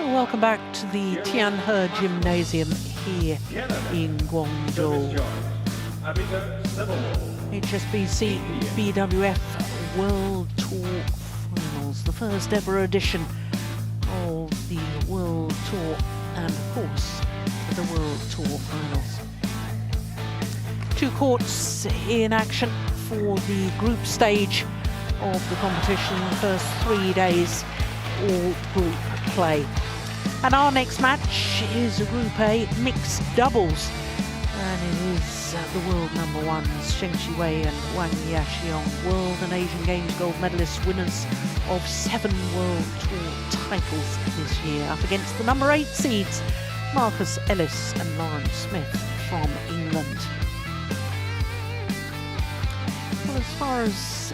Welcome back to the Tianhe Gymnasium here in Guangzhou. HSBC BWF World Tour Finals, the first ever edition of the World Tour and of course the World Tour Finals. Two courts in action for the group stage of the competition, the first 3 days, all group play. And our next match is a Group A mixed doubles, and it is the world number ones Zheng Qiwei and Huang Yaxiong, World and Asian Games gold medalists, winners of 7 World Tour titles this year, up against the number 8 seeds Marcus Ellis and Lauren Smith from England. Well, as far as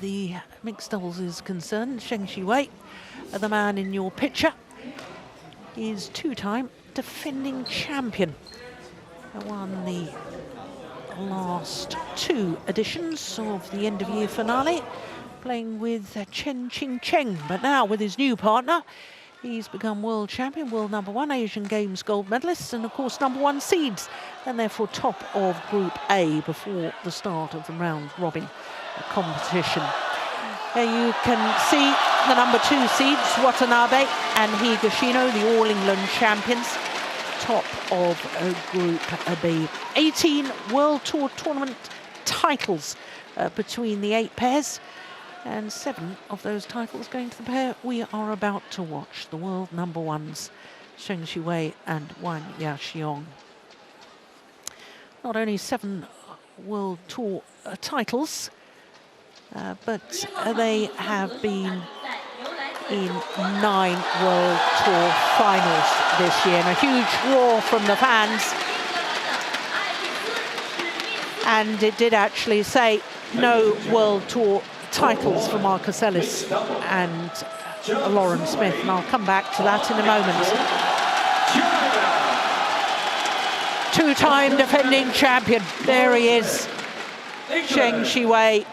the mixed doubles is concerned, Zheng Qiwei, the man in your picture, is two-time defending champion. Won the last 2 editions of the end-of-year finale, playing with Chen Qingcheng. But now with his new partner, he's become world champion, world number 1, Asian Games gold medalist, and of course number 1 seeds, and therefore top of Group A before the start of the round-robin competition. You can see the number 2 seeds, Watanabe and Higashino, the All England champions, top of Group B. 18 World Tour tournament titles between the 8 pairs, and 7 of those titles going to the pair we are about to watch, the world number 1s, Zheng Qiwei and Huang Yaxiong. Not only 7 World Tour titles, but they have been in 9 World Tour finals this year, and a huge roar from the fans. And it did actually say no World Tour titles for Marcus Ellis and Lauren Smith, and I'll come back to that in a moment. 2-time defending champion, there he is, Zheng Qiwei,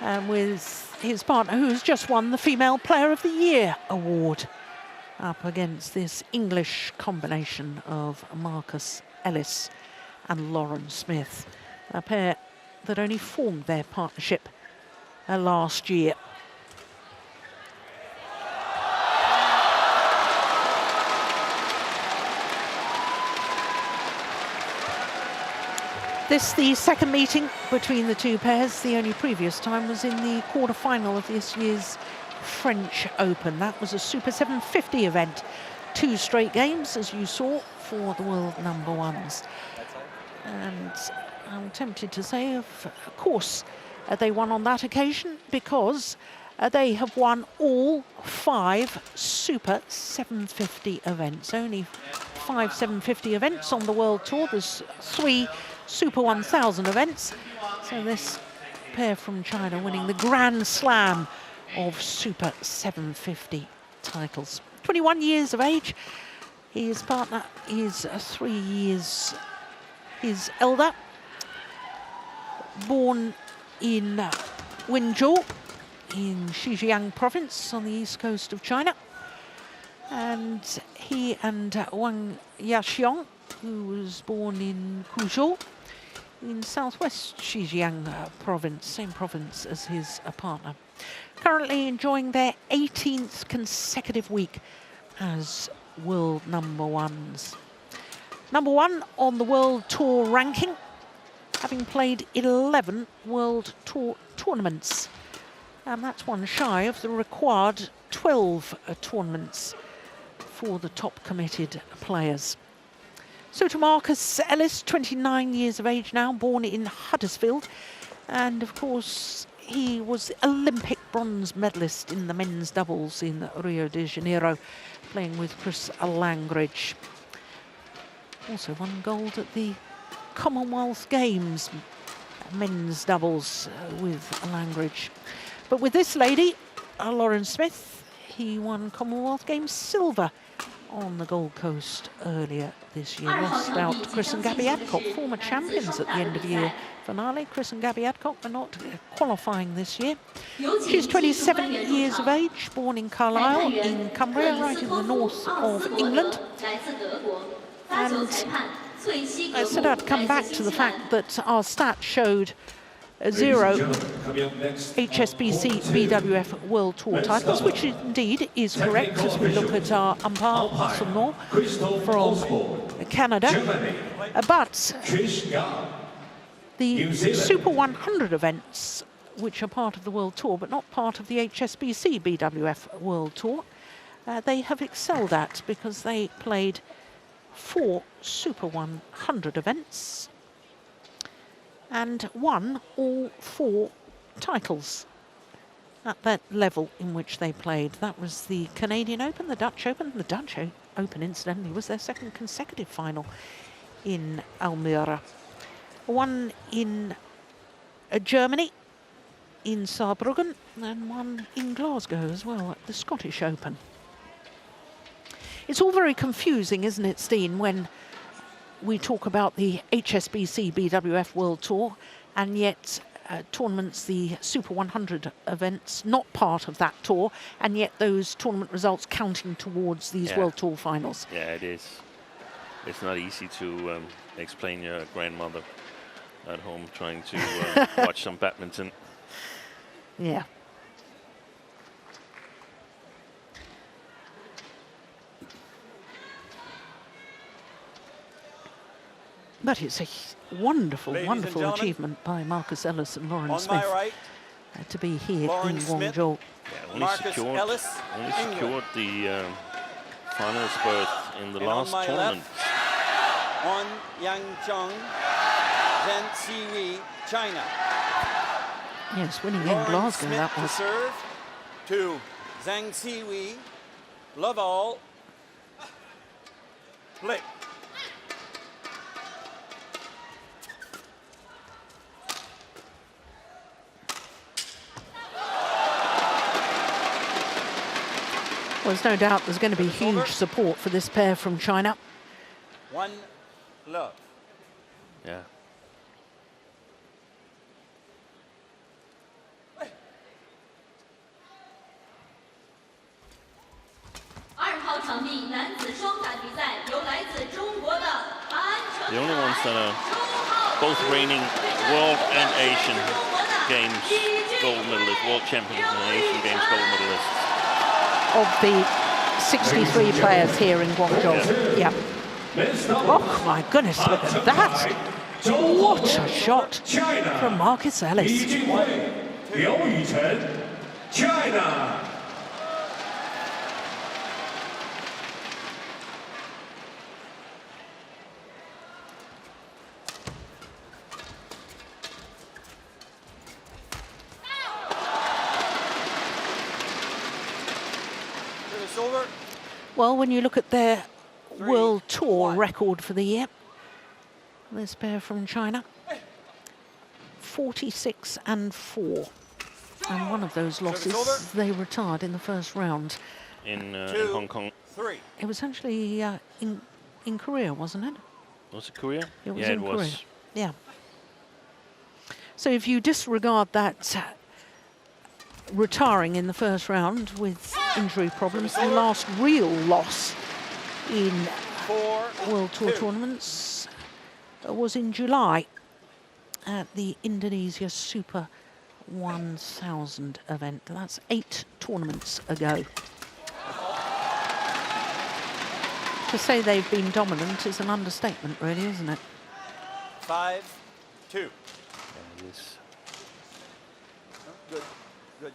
and with his partner, who's just won the Female Player of the Year award, up against this English combination of Marcus Ellis and Lauren Smith, a pair that only formed their partnership last year. This the second meeting between the 2 pairs. The only previous time was in the quarter-final of this year's French Open. That was a Super 750 event. 2 straight games, as you saw, for the world number 1s. And I'm tempted to say, of course, they won on that occasion because they have won all 5 Super 750 events. Only 5 750 events on the World Tour. There's 3 Super 1000 events. So this pair from China winning the Grand Slam of Super 750 titles. 21 years of age. His partner is 3 years his elder. Born in Wenzhou in Zhejiang province on the east coast of China. And he and Huang Yaxiong, who was born in Huzhou in southwest Zhejiang province, same province as his partner. Currently enjoying their 18th consecutive week as world number 1s. Number 1 on the World Tour ranking, having played 11 World Tour tournaments. And that's one shy of the required 12 tournaments for the top committed players. So to Marcus Ellis, 29 years of age now, born in Huddersfield. And of course, he was Olympic bronze medalist in the men's doubles in Rio de Janeiro, playing with Chris Langridge. Also won gold at the Commonwealth Games, men's doubles with Langridge. But with this lady, Lauren Smith, he won Commonwealth Games silver on the Gold Coast earlier this year. Lost out to Chris and Gabby Adcock, former champions at the end of the year finale. Chris and Gabby Adcock are not qualifying this year. She's 27 years of age, born in Carlisle in Cumbria, right in the north of England. And I said I'd come back to the fact that our stats showed 0 HSBC BWF World Tour titles, which indeed is correct as we look at our umpire from Canada. But the Super 100 events, which are part of the World Tour but not part of the HSBC BWF World Tour, they have excelled at, because they played 4 Super 100 events and won all 4 titles at that level in which they played. That was the Canadian Open, the Dutch Open. The Dutch Open, incidentally, was their 2nd consecutive final in Almere. One in Germany, in Saarbrücken, and one in Glasgow as well at the Scottish Open. It's all very confusing, isn't it, Steen, when we talk about the HSBC BWF World Tour, and yet tournaments, the Super 100 events, not part of that tour, and yet those tournament results counting towards these World Tour finals. Yeah, it is. It's not easy to explain your grandmother at home trying to watch some badminton. Yeah. But it's a wonderful, wonderful achievement by Marcus Ellis and Lauren Smith to be here in Guangzhou. Yeah, only secured the finals berth in the last tournament. On Yangzheng, ZHENG, China. Yes, winning in Glasgow, that was. Serve to Zhang Siwei, love all, flick. Well, there's no doubt there's going to be huge support for this pair from China. 1 love. Yeah. The only ones that are both reigning World and Asian Games gold medalists, World Champions and Asian Games gold medalists. Of the 63 players here in Guangzhou. Yeah. Oh my goodness, look at that. What a shot from Marcus Ellis. China. Well, when you look at their World Tour record for the year, this pair from China, 46-4. And one of those losses, they retired in the first round. In Hong Kong. It was actually in Korea, wasn't it? Was it Korea? It was in Korea. Yeah. So if you disregard that retiring in the first round with injury problems, the last real loss in World Tour tournaments was in July at the Indonesia Super 1000 event. That's 8 tournaments ago. To say they've been dominant is an understatement, really, isn't it? 5-2. Yeah, it is. Good, good.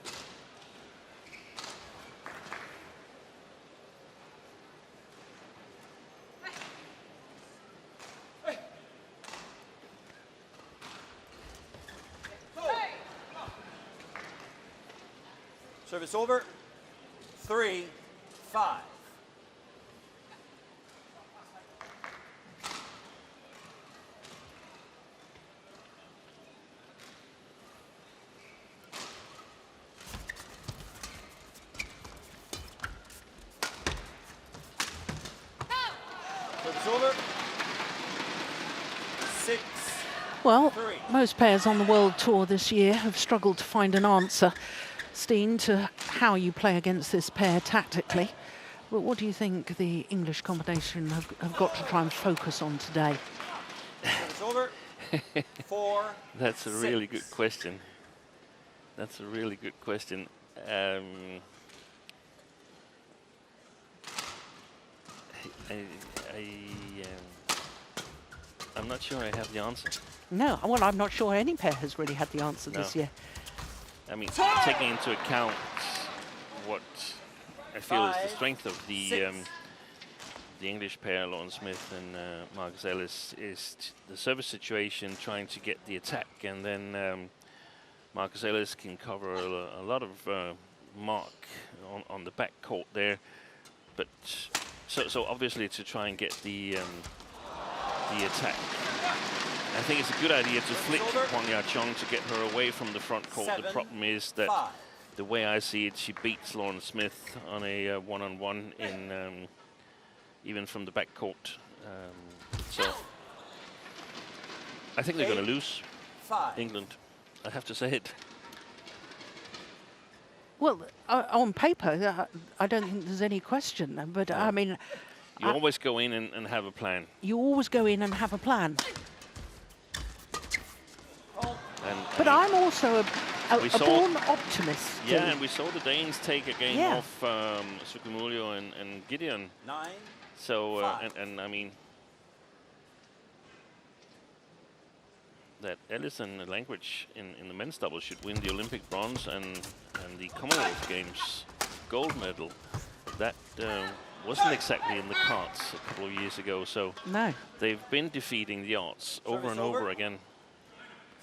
Service over. 3-5. Service over. 6. Well, 3. most players on the World Tour this year have struggled to find an answer, Steen, to how you play against this pair tactically. But what do you think the English combination have got to try and focus on today? Service over. 4. That's a 6. really good question. That's a really good question. I'm not sure I have the answer. No, well, I'm not sure any pair has really had the answer this year. I mean, taking into account what I feel is the strength of the English pair, Lauren Smith and Marcus Ellis, is the service situation, trying to get the attack, and then Marcus Ellis can cover a lot of mark on the back court there. But so obviously to try and get the attack. I think it's a good idea to flick Huang Yaqiong to get her away from the front court. 7, the problem is that 5. the way I see it, she beats Lauren Smith on a one-on-one in even from the back court. So I think they're going to lose, 5. England. I have to say it. Well, on paper, I don't think there's any question. But I mean, You always go in and have a plan. you always go in and have a plan. But and I'm also a We saw- born optimist. yeah, and we saw the Danes take a game Yeah. off Sukumulio and Gideon. 9. So, 5. and I mean, that Ellis and Langridge in the men's double should win the Olympic bronze and the Commonwealth Games gold medal. That wasn't exactly in the cards a couple of years ago. So No. they've been defeating the odds over and over again.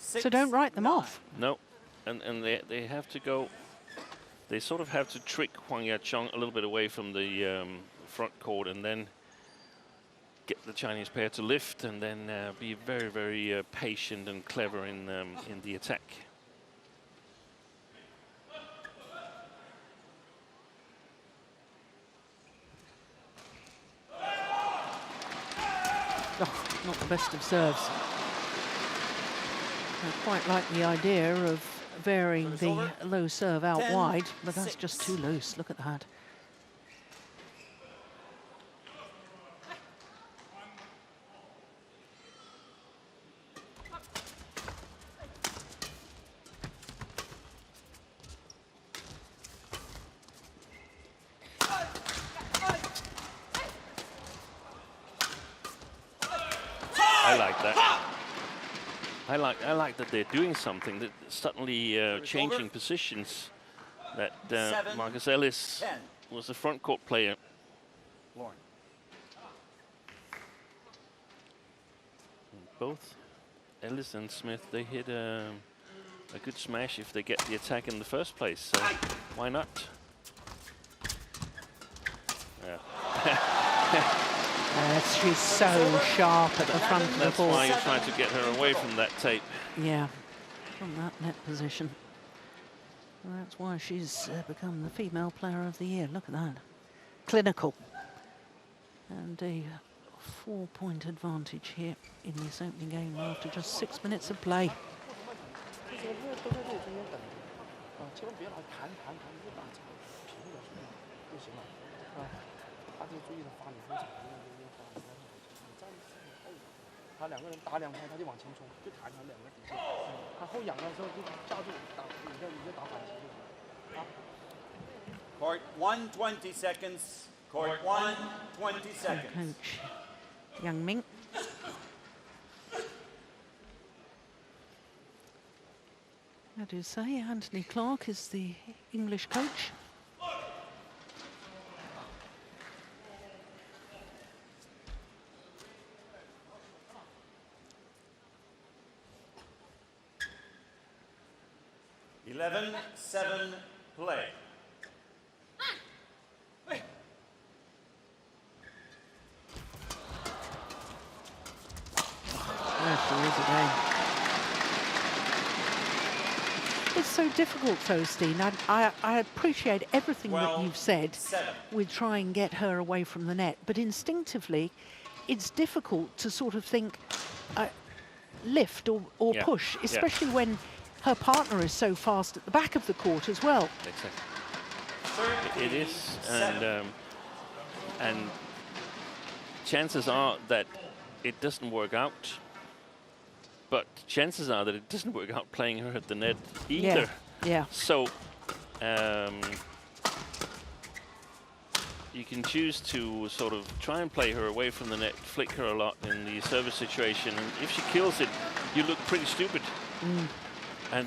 6, So don't write them 9. off. No, and they have to go. They sort of have to trick Huang Yaqiong a little bit away from the front court, and then get the Chinese pair to lift, and then be very, very patient and clever in the attack. Oh, not the best of serves. I quite like the idea of varying the low serve out 10, wide, but that's 6. just too loose. Look at that. I like that. I like that they're doing something, that suddenly changing positions. That 7, Marcus Ellis 10. was the front court player. Lauren. Both Ellis and Smith, they hit a good smash if they get the attack in the first place. So why not? Yeah. She's so sharp at the front of the That's ball. why you're trying to get her away from that tape. Yeah, from that net position. Well, that's why she's become the female player of the year. Look at that. Clinical. And a 4-point advantage here in this opening game after just 6 minutes of play. Court 1, 20 seconds. Court 1, 20 seconds. Coach Yang Ming. I do say Anthony Clark is the English coach. Eleven, 7, play. There she is again. It's so difficult, though, Steen. I appreciate everything that you've said 7. with try and get her away from the net, but instinctively, it's difficult to sort of think lift or Yeah. push, Yeah. especially when her partner is so fast at the back of the court as well. Exactly. It is, and chances are that it doesn't work out. But chances are that it doesn't work out playing her at the net either. Yeah. So you can choose to sort of try and play her away from the net, flick her a lot in the service situation, and if she kills it, you look pretty stupid. And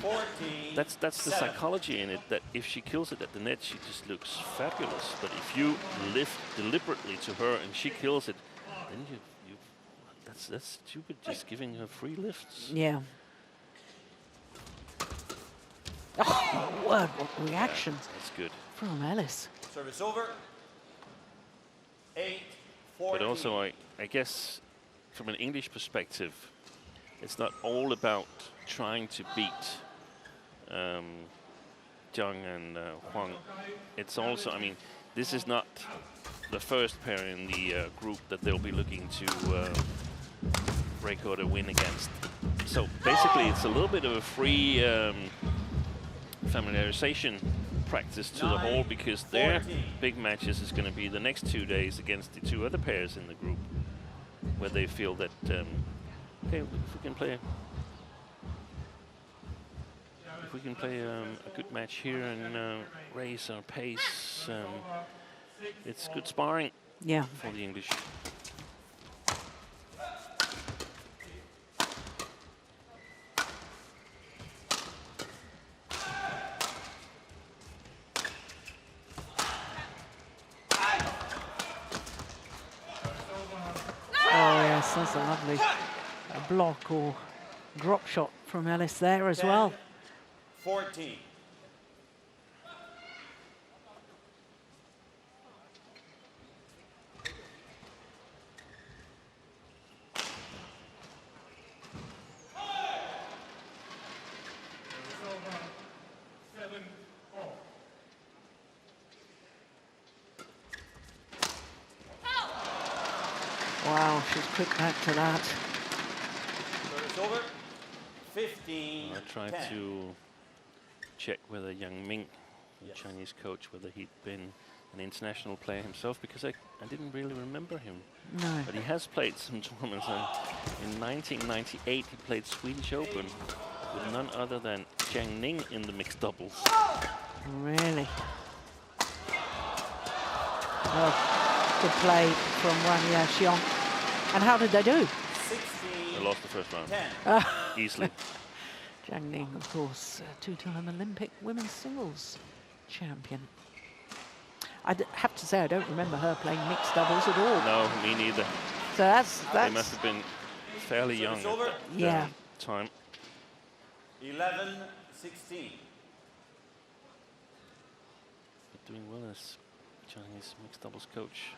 that's the psychology in it, that if she kills it at the net, she just looks fabulous. But if you lift deliberately to her and she kills it, then that's stupid, just giving her free lifts. Yeah. Oh, my word, what reactions That's good. from Ellis. Service over. 8-14. But also, I guess, from an English perspective, it's not all about trying to beat ZHENG and HUANG. It's also, I mean, this is not the first pair in the group that they'll be looking to record a win against. So basically, it's a little bit of a free familiarization practice to the whole, because their big matches is going to be the next 2 days against the 2 other pairs in the group, where they feel that okay, if we can play a good match here and raise our pace, it's good sparring for the English. That's a lovely block or drop shot from Ellis there as well. 14. Wow, she's quick back to that. Service over. 15. I tried 10. to check whether Yang Ming, the Chinese coach, whether he'd been an international player himself, because I didn't really remember him. No. But he has played some tournaments. In 1998, he played Swedish Open with none other than Jiang Ning in the mixed doubles. Really? Oh, good play from Wang Yaxiong. And how did they do? 16. They lost the first round 10. easily. Jiang Ning, of course, two-time Olympic women's singles champion. I have to say, I don't remember her playing mixed doubles at all. No, me neither. So that's They must have been fairly young at over. that time. 11-16. But doing well as Chinese mixed doubles coach.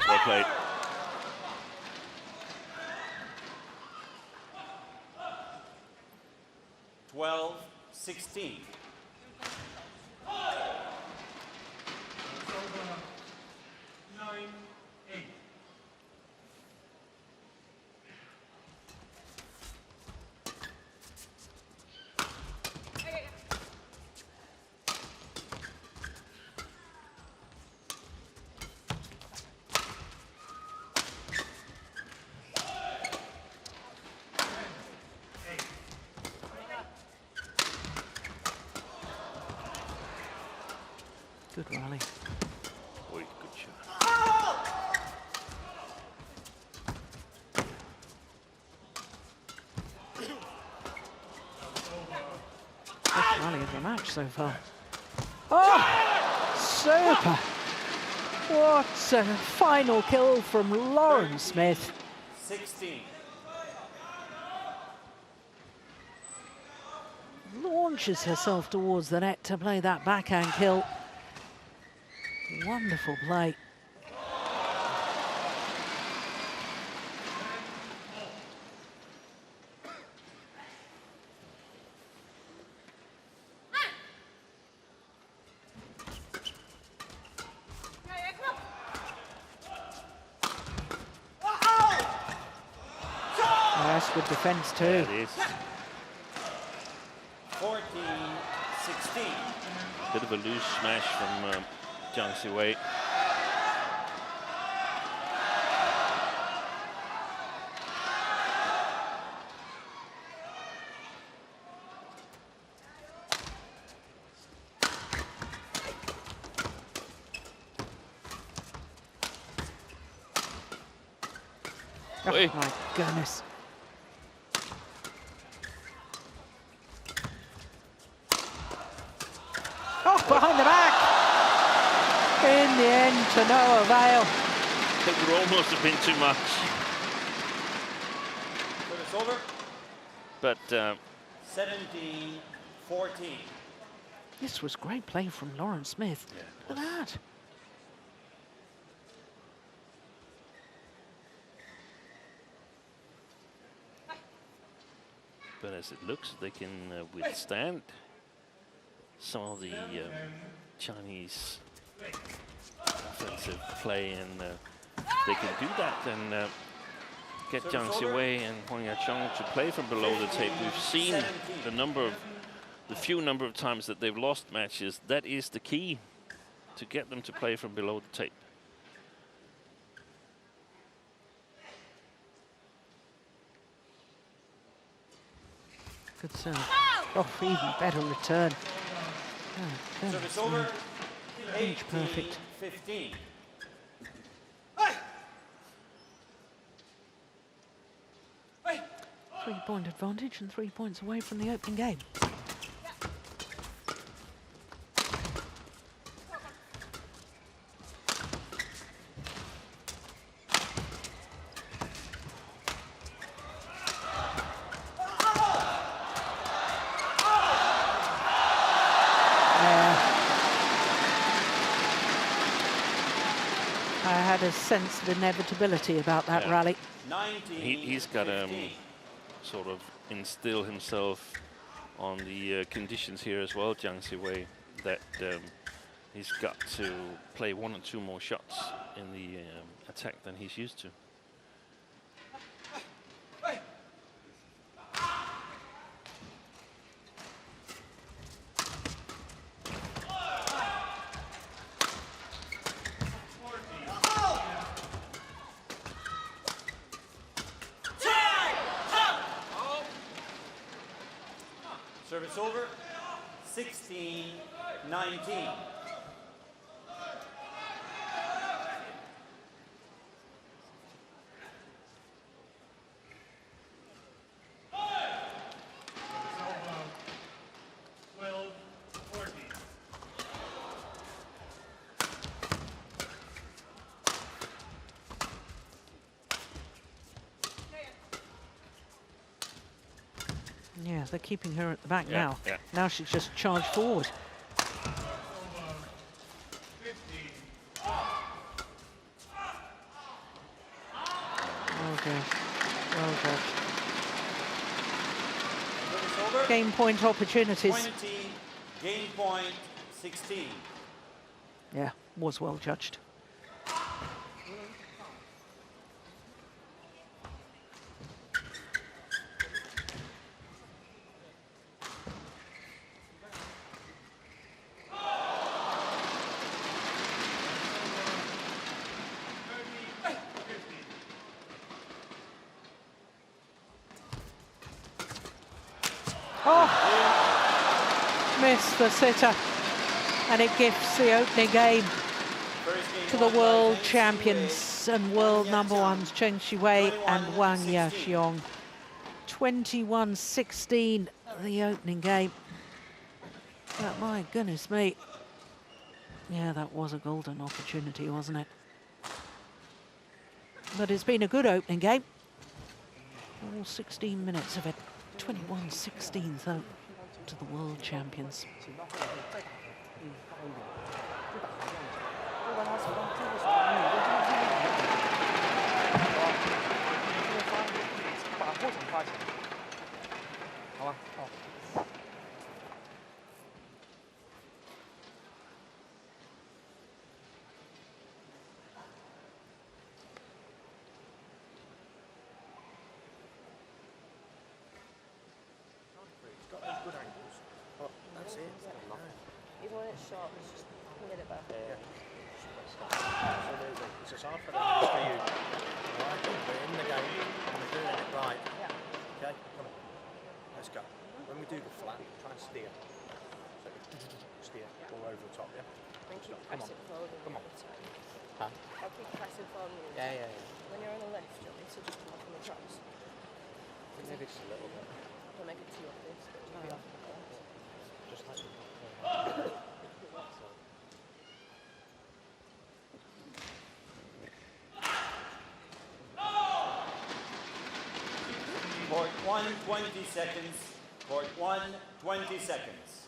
Well played. Twelve, 16. good rally. Boy, good shot. Best rally of the match so far. Oh, super. What a final kill from Lauren Smith. 16. Launches herself towards the net to play that backhand kill. Wonderful play. good defence too. Yeah, it is. 14-16. Bit of a loose smash from Jiang Siwei. Oh Oi. my goodness. Oh, behind the back. In the end, to no avail. It would almost have been too much. Service over. But 17-14. This was great play from Lauren Smith. Yeah, Look at that. but as it looks, they can withstand some of the Chinese offensive play, and they can do that and get Jiang Siwei and Huang Yaqiong to play from below the tape. We've seen the few number of times that they've lost matches. That is the key, to get them to play from below the tape. Good serve. Oh, even better return. Oh, Service over. Inch perfect. 15. Three-point advantage and 3 points away from the opening game. I had a sense of inevitability about that rally. He's got to sort of instill himself on the conditions here as well, Jiang Siwei, that he's got to play 1 or 2 more shots in the attack than he's used to. Service over. 16-19. Yeah, they're keeping her at the back Yeah, now. yeah. Now she's just charged forward. Well done. Well done. Service over. Game point opportunities. 20. Game point 16. Yeah, was well judged. Miss the sitter, and it gifts the opening game to the world champions and world number ones, Chen Shiwei and Huang Yaqiong. 21-16, the opening game. But my goodness me. Yeah, that was a golden opportunity, wasn't it? But it's been a good opening game. All 16 minutes of it. 21-16 though, to the world champions. Even when it's short, it's just a minute back. Absolutely. It's as hard for them as for you. Right, we're in the game and we're doing it right. Yeah. Okay, come on. Let's go. When we do the flat, try and steer. So, steer all over the top, yeah? And keep Come on. pressing forward. Come on. Huh? I'll keep pressing forward. Yeah. When you're on the lift, you want me to just come off on the drops. Maybe it's a little bit. Don't make it too obvious. Just be off on the drops. Just like Court 1, 20 seconds. Court 1, 20 seconds.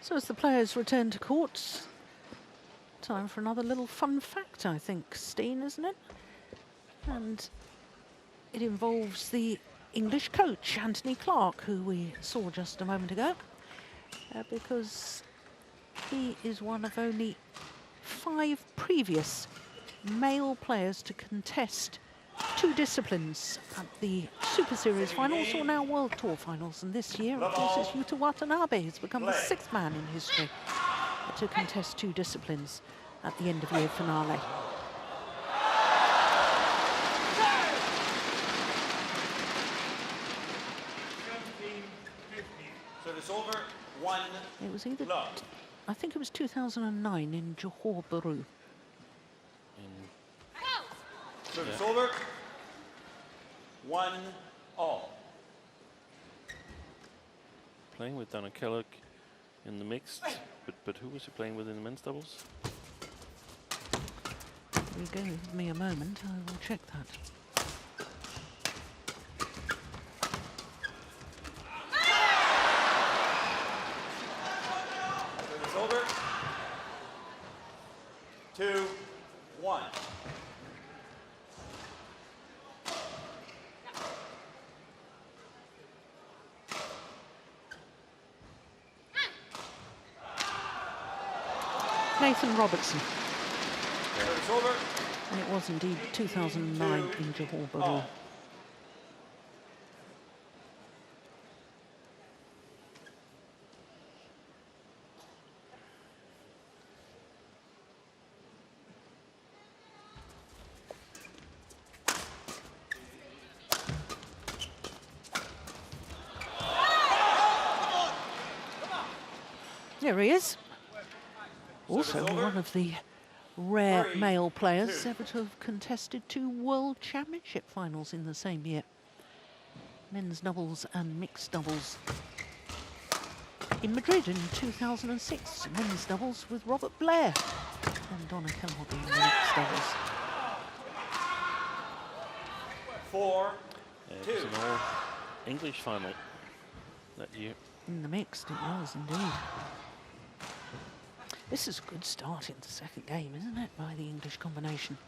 So as the players return to courts, time for another little fun fact, I think, Steen, isn't it? And it involves the English coach, Anthony Clark, who we saw just a moment ago, because he is one of only 5 previous male players to contest 2 disciplines at the Super Series finals or now World Tour finals. And this year, of course, it's Yuta Watanabe who's become the 6th man in history to contest 2 disciplines at the end of year finale. Service over, 1. It was either, love. I think it was 2009 in Johor Bahru. Service over, 1 all. Playing with Donna Kellogg in the mixed, but who was he playing with in the men's doubles? You go with me a moment, I will check that. Service over, 2, 1. Nathan Robertson. Service over, And it was indeed 2009 in Johor Bahru. all. There he is. Also one of the rare male players ever to have contested 2 World Championship finals in the same year. Men's doubles and mixed doubles. In Madrid in 2006, men's doubles with Robert Blair and Donna Kellogg in the mixed doubles. 4, It was an all English final that year. In the mixed, it was indeed. This is a good start in the second game, isn't it, by the English combination?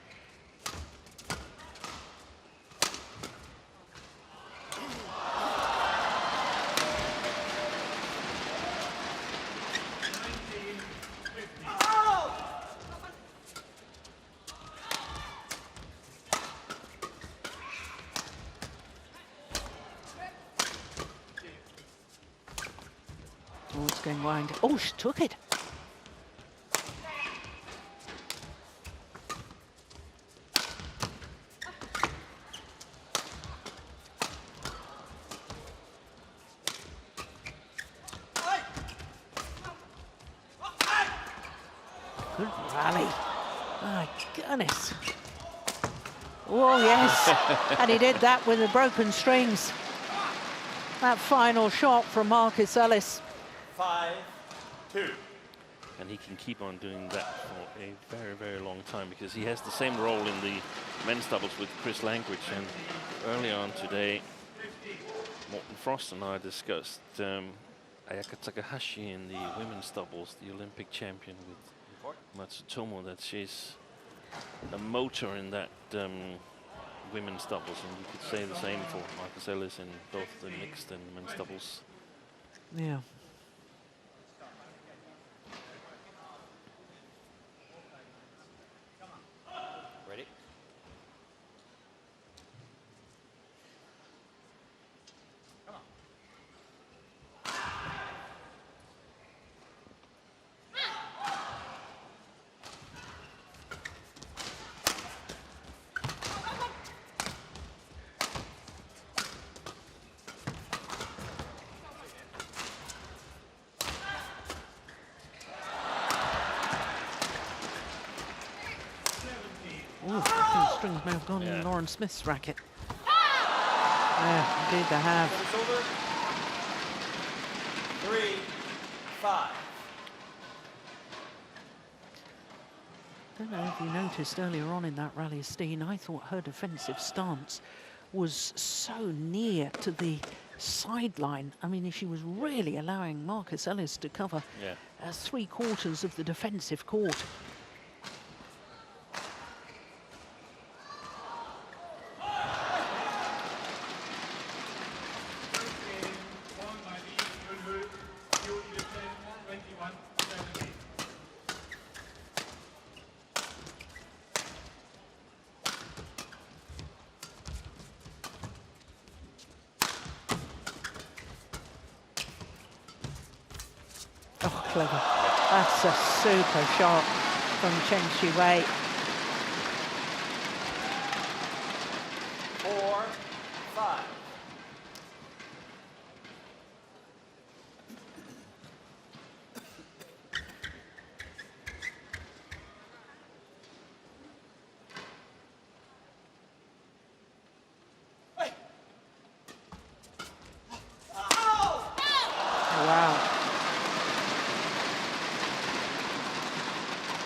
Oh, it's going wide. Oh, she took it. Good rally. My goodness. Oh, yes. And he did that with the broken strings. That final shot from Marcus Ellis. 5, 2. And he can keep on doing that for a very, very long time because he has the same role in the men's doubles with Chris Langridge. And earlier on today, Morten Frost and I discussed Ayaka Takahashi in the women's doubles, the Olympic champion with Matsutomo, that she's a motor in that women's doubles. And you could say the same for Marcus Ellis in both the mixed and men's doubles. Yeah. ready? strings may have gone in Yeah. Lauren Smith's racket. Yeah, indeed they have. Service over. 3-5. I don't know if you noticed earlier on in that rally, Steen, I thought her defensive stance was so near to the sideline. I mean, she was really allowing Marcus Ellis to cover 3/4 of the defensive court. Oh, clever. That's a super shot from Chen Shiwei. 4-5. Wow.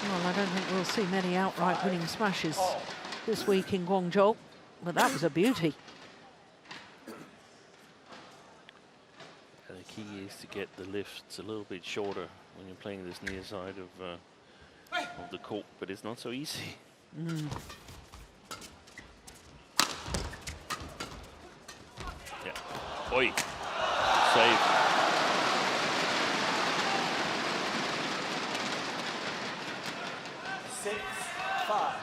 Well, I don't think we'll see many outright winning smashes this week in Guangzhou, but that was a beauty. And the key is to get the lifts a little bit shorter when you're playing this near side of the court, but it's not so easy. Yeah. Oi. Save. Six, 5.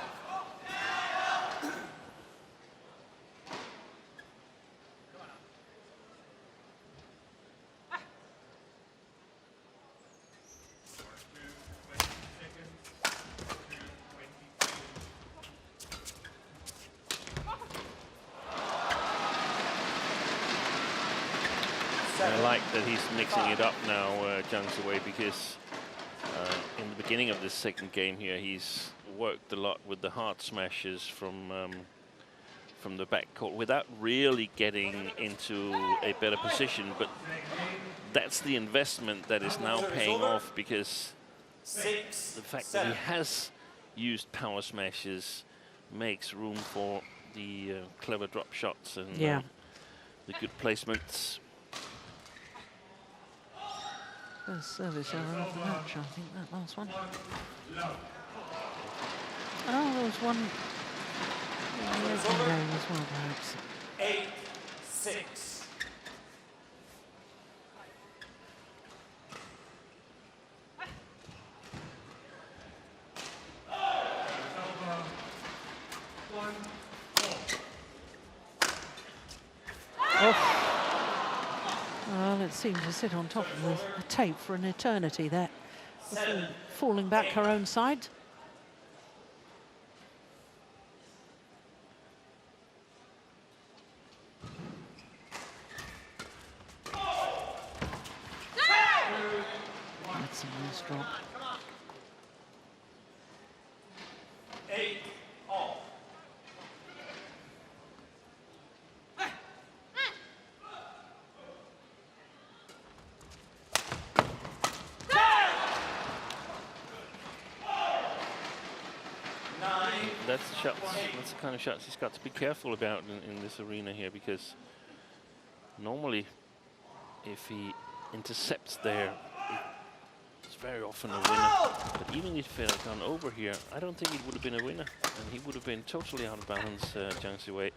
I like that he's mixing it up now, Zhang Ziwei, because in the beginning of this second game here, he's worked a lot with the hard smashes from the backcourt without really getting into a better position. But that's the investment that is now paying off, because the fact that he has used power smashes makes room for the clever drop shots and the good placements. First service error of the match, I think, that last one. Oh, there was one in the opening game as well, perhaps. 8-6. Well, it seemed to sit on top of the tape for an eternity there, before falling back her own side. That's a nice drop. 8-all. That's the shots. That's the kind of shots he's got to be careful about in this arena here, because normally, if he intercepts there, it's very often a winner. But even if it had gone over here, I don't think it would have been a winner, and he would have been totally out of balance, Zhang Ziwei.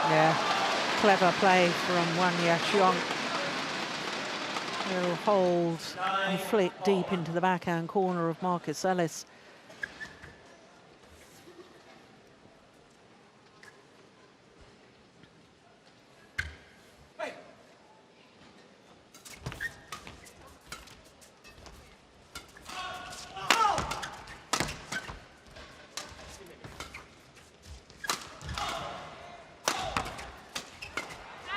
Yeah, clever play from Wang Yaxiong. He'll hold and flick deep into the backhand corner of Marcus Ellis.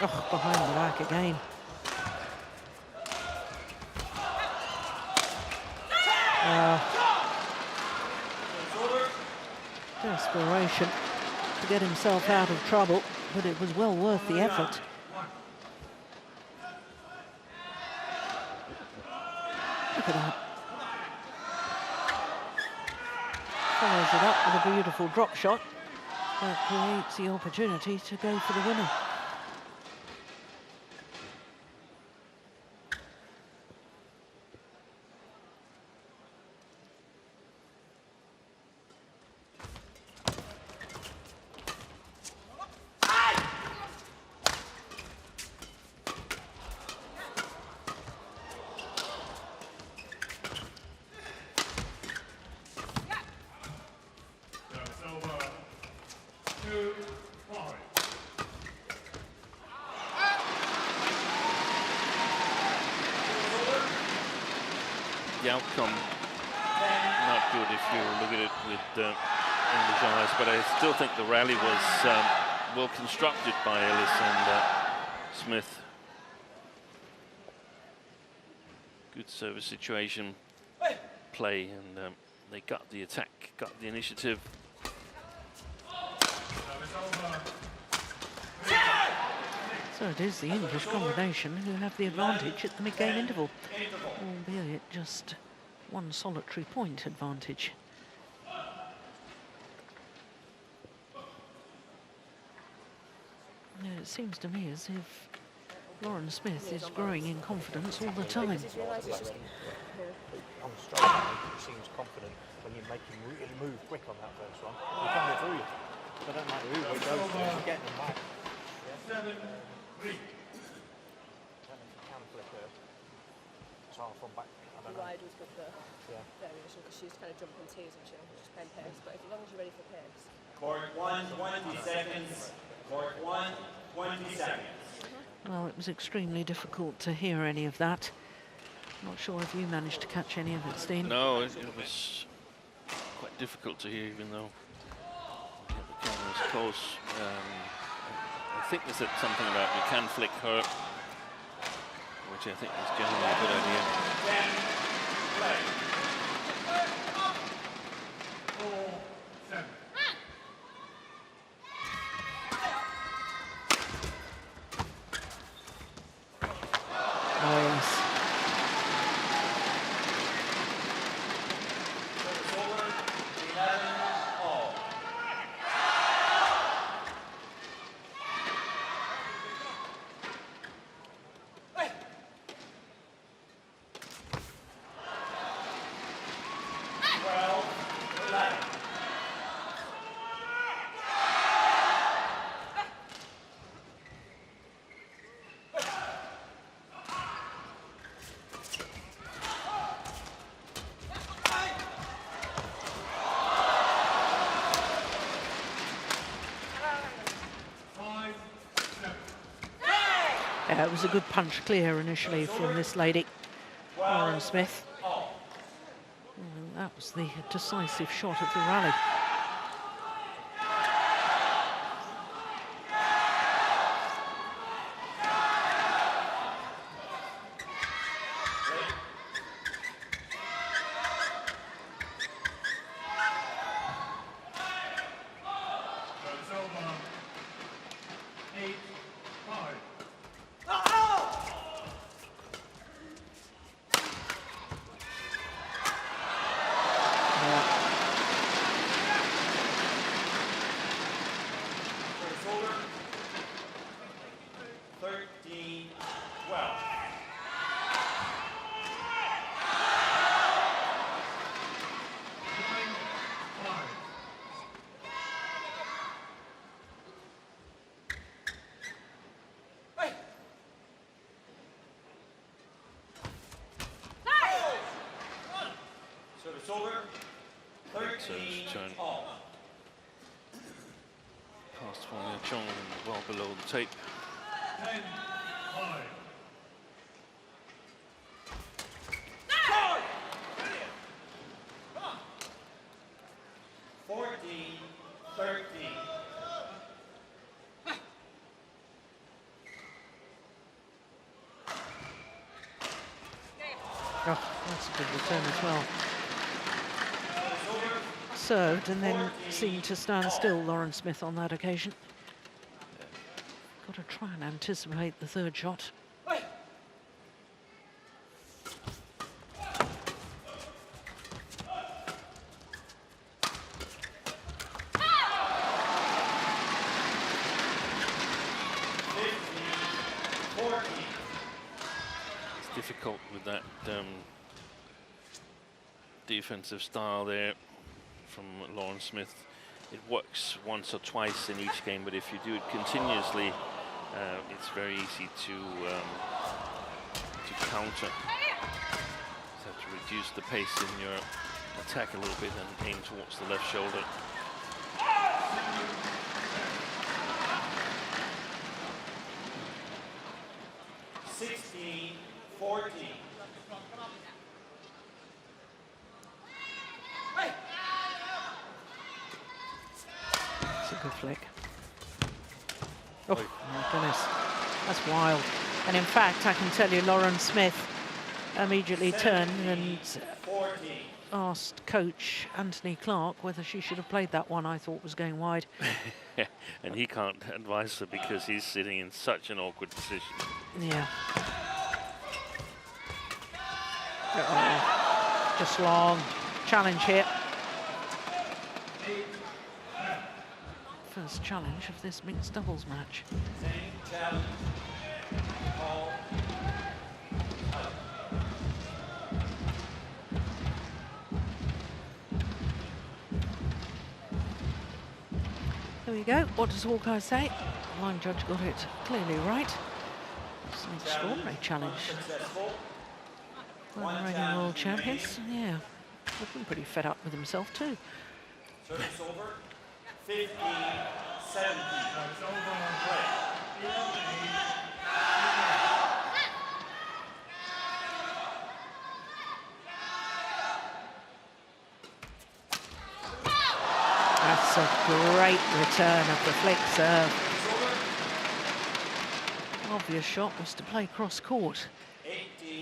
Oh, behind the back again. Desperation to get himself out of trouble, but it was well worth the effort. Look at that. Follows it up with a beautiful drop shot that creates the opportunity to go for the winner. The outcome not good if you look at it with English eyes, but I still think the rally was well constructed by Ellis and Smith. Good service situation play, and they got the attack, got the initiative. So it is the English combination who have the advantage at the mid-game interval, albeit just one solitary point advantage. Yeah, it seems to me as if Lauren Smith is growing in confidence all the time. On straight line, he seems confident when you make him really move quick on that first one. You can get through. It doesn't matter who it goes to, you're getting them back. Yeah. 7-3. I don't know if you can flip her. It's half on back. I don't know. Wide was good for variation because she was kind of jumping tees and she was just playing pace. But as long as you're ready for pace. Court 1, 20 seconds. Court 1, 20 seconds. Well, it was extremely difficult to hear any of that. Not sure if you managed to catch any of it, Steen. No, it was quite difficult to hear, even though the camera was close. I think they said something about you can flick her, which I think is generally a good idea. 10, 4, 7. Oh, yes. It was a good punch clear initially from this lady, Lauren Smith. And that was the decisive shot of the rally. Past Wang Chong and well below the tape. 10, 5. 14, 13. Oh, that's a good return as well. Served and then seemed to stand still, Lauren Smith, on that occasion. Got to try and anticipate the third shot. It's difficult with that defensive style there from Lauren Smith. It works once or twice in each game, but if you do it continuously, it's very easy to counter. You have to reduce the pace in your attack a little bit and aim towards the left shoulder. It's a good flick. Oh, my goodness. That's wild. And in fact, I can tell you, Lauren Smith immediately turned and asked coach Anthony Clark whether she should have played that one I thought was going wide. And he can't advise her because he's sitting in such an awkward position. Yeah. Just long challenge here. First challenge of this mixed doubles match. There we go. What does Hawkeye say? The line judge got it clearly right. It's an extraordinary challenge. Well, the reigning world champions. Yeah, looking pretty fed up with himself too. Service over. 50-17. That's a great return of the flick serve. Obvious shot was to play cross court.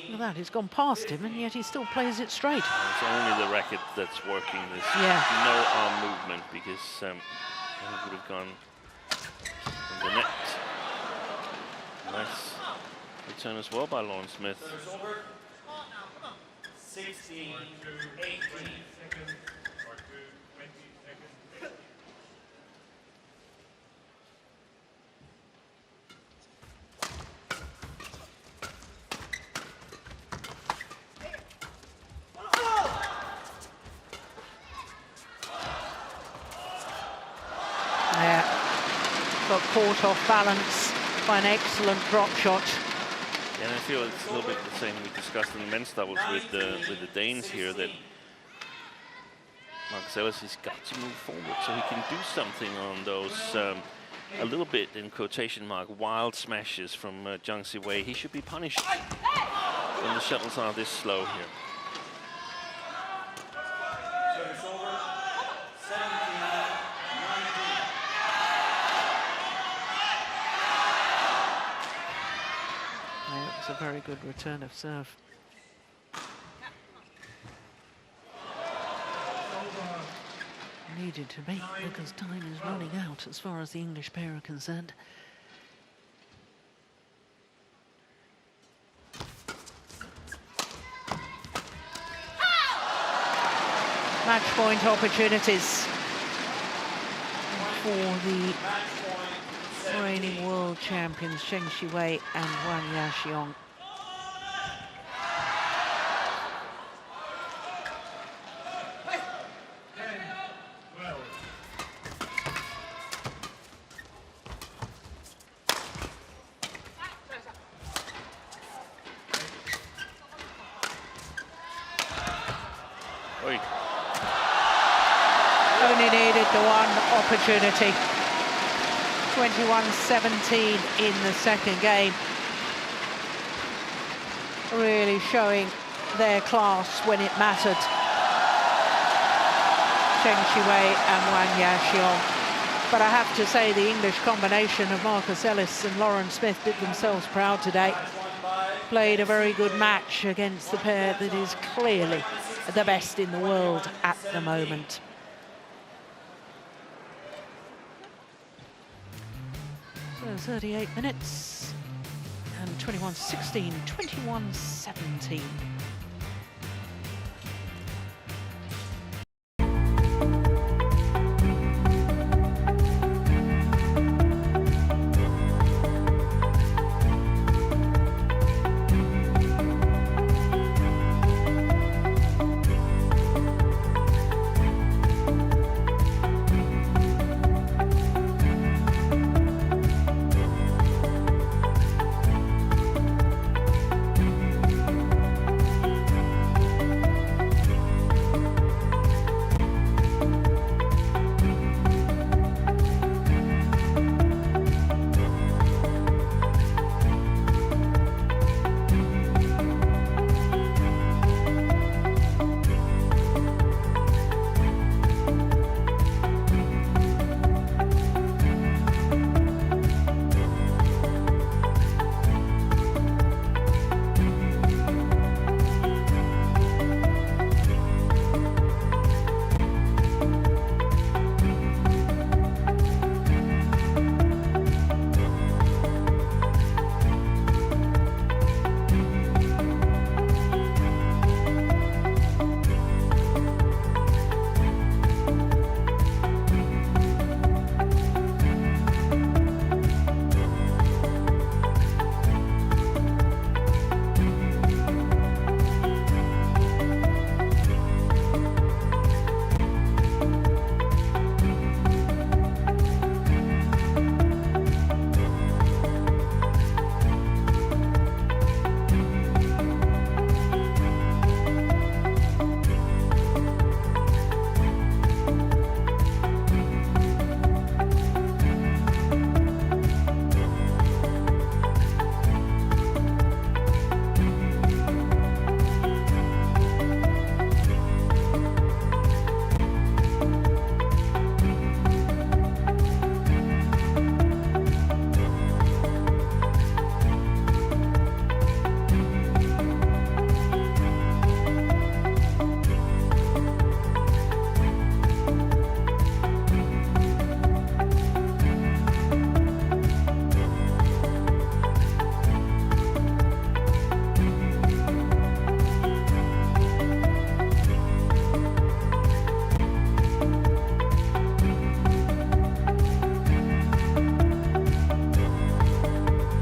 Look at that, he's gone past him and yet he still plays it straight. It's only the racket that's working. There's no arm movement because he would have gone in the net. Nice return as well by Lauren Smith. 16-18. Got caught off balance by an excellent drop shot. Yeah, and I feel it's a little bit the same we discussed in the men's doubles with the Danes here, that Marcus Ellis has got to move forward so he can do something on those a little bit, in quotation mark, wild smashes from Zhang Siwei. He should be punished when the shuttles are this slow here. Service over. 17-19. Yeah, it was a very good return of serve. Needed to be, because time is running out as far as the English pair are concerned. Match point opportunities for the reigning world champions Zheng Xiwei and Huang Yaxiong. Only needed the one opportunity. 21-17 in the second game. Really showing their class when it mattered. Zheng Xiwei and Huang Yaxiong. But I have to say the English combination of Marcus Ellis and Lauren Smith did themselves proud today. played a very good match against the pair that is clearly the best in the world at the moment. So 38 minutes and 21-16, 21-17.